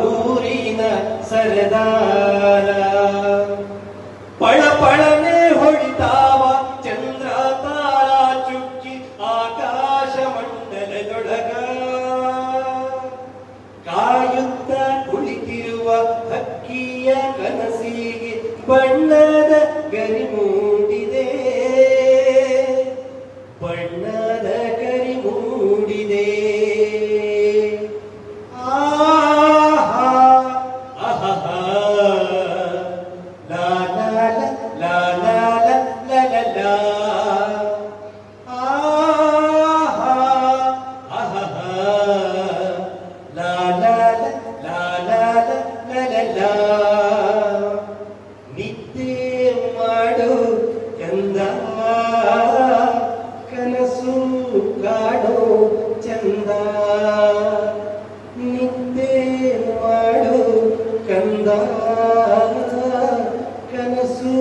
ಊರಿನ ಸರದಾರ ಪಳಪಳನೆ ಹೊಡಿತಾವ ಚಂದ್ರ ತಾರ ಚುಕ್ಕಿ ಆಕಾಶ ಮಂಡಲದೊಳಗ ಕಾಯುತ್ತ ಕುಳಿತಿರುವ ಹಕ್ಕಿಯ ಕನಸಿಗೆ ಬಣ್ಣದ ಗರಿ ಮೂಡಿದೆ, ಬಣ್ಣದ ಗರಿ ಮೂಡಿದೆ. ನಿದ್ದೆ ಮಾಡು ಚಂದ, ಕನಸು ಕಾಡು ಚಂದ. ನಿದ್ದೆ ಮಾಡು ಕಂದ, ಕನಸು